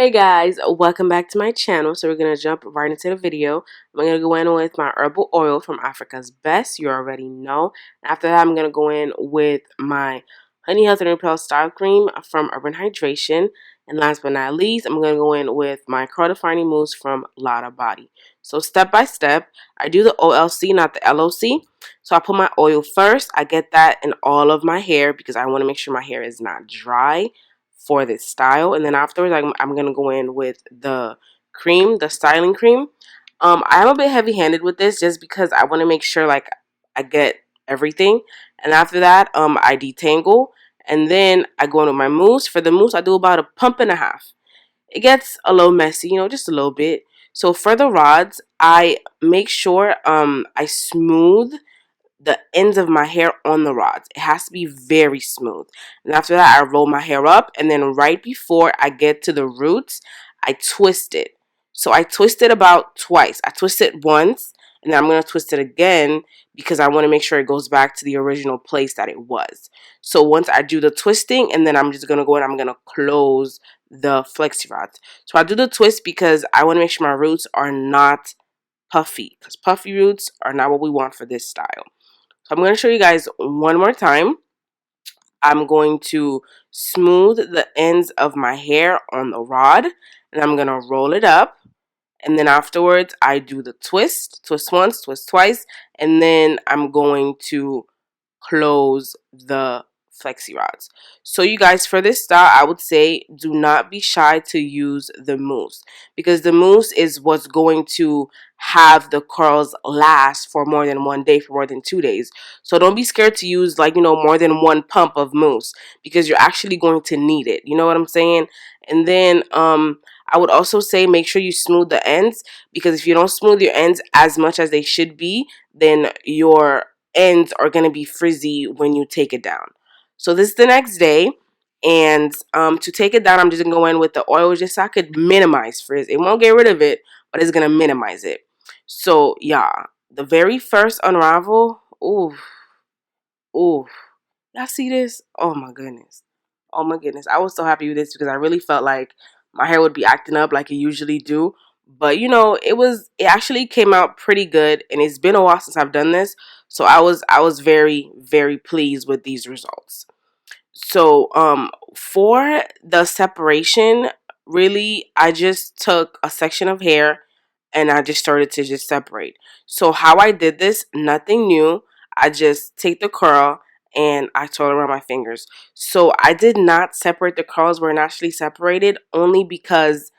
Hey guys, welcome back to my channel. So we're going to jump right into the video. I'm going to go in with my herbal oil from Africa's Best. You already know. After that, I'm going to go in with my Honey Health and Repel Style Cream from Urban Hydration. And last but not least, I'm going to go in with my Curl Defining Mousse from Lottaboddy. So step by step, I do the OLC, not the LOC. So I put my oil first. I get that in all of my hair because I want to make sure my hair is not dry for this style. And then afterwards I'm gonna go in with the cream, the styling cream. I'm a bit heavy handed with this just because I want to make sure like I get everything. And after that I detangle, and then I go in with my mousse. For the mousse I do about a pump and a half. It gets a little messy, just a little bit. So for the rods I make sure I smooth the ends of my hair on the rods. It has to be very smooth. And after that, I roll my hair up, and then right before I get to the roots, I twist it. So I twist it about twice. I twist it once, and then I'm going to twist it again because I want to make sure it goes back to the original place that it was. So once I do the twisting, and then I'm just going to go and I'm going to close the flexi rods. So I do the twist because I want to make sure my roots are not puffy, because puffy roots are not what we want for this style. So I'm going to show you guys one more time. I'm going to smooth the ends of my hair on the rod, and I'm going to roll it up. And then afterwards, I do the twist. Twist once, twist twice. And then I'm going to close the flexi rods. So you guys, for this style, I would say do not be shy to use the mousse, because the mousse is what's going to have the curls last for more than 1 day, for more than 2 days. So don't be scared to use more than one pump of mousse, because you're actually going to need it. You know what I'm saying? And then I would also say make sure you smooth the ends, because if you don't smooth your ends as much as they should be, then your ends are going to be frizzy when you take it down. So this is the next day, and to take it down, I'm just going to go in with the oil just so I could minimize frizz. It won't get rid of it, but it's going to minimize it. So yeah, the very first unravel, ooh, ooh, y'all see this? Oh my goodness. Oh my goodness. I was so happy with this because I really felt like my hair would be acting up like it usually do. But it actually came out pretty good, and it's been a while since I've done this. So I was very, very pleased with these results. So for the separation, really I just took a section of hair and I just started to just separate. So how I did this, nothing new. I just take the curl and I twirl around my fingers. So I did not separate the curls where it naturally separated, only because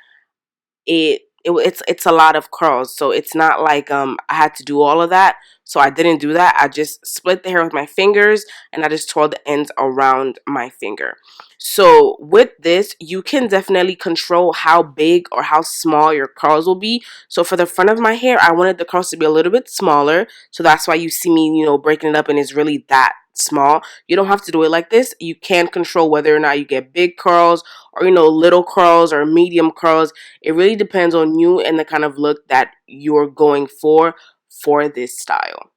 it's a lot of curls, so it's not like I had to do all of that. So I didn't do that. I just split the hair with my fingers and I just twirled the ends around my finger. So with this, you can definitely control how big or how small your curls will be. So for the front of my hair, I wanted the curls to be a little bit smaller, so that's why you see me breaking it up and it's really that small. You don't have to do it like this. You can control whether or not you get big curls or little curls or medium curls. It really depends on you and the kind of look that you're going for this style.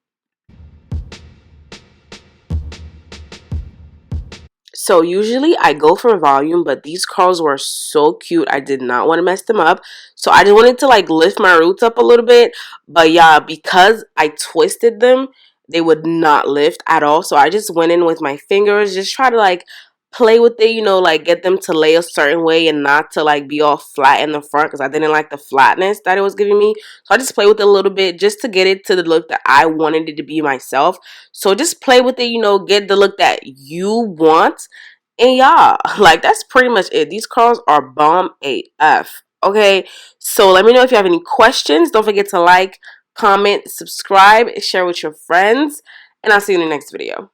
So usually I go for volume, but these curls were so cute. I did not want to mess them up. So I just wanted to lift my roots up a little bit. But yeah, because I twisted them, they would not lift at all. So I just went in with my fingers, just try to play with it, get them to lay a certain way and not to be all flat in the front, because I didn't like the flatness that it was giving me. So I just play with it a little bit just to get it to the look that I wanted it to be myself. So just play with it, get the look that you want. And yeah, that's pretty much it. These curls are bomb AF. Okay, so let me know if you have any questions. Don't forget to comment, subscribe, share with your friends, and I'll see you in the next video.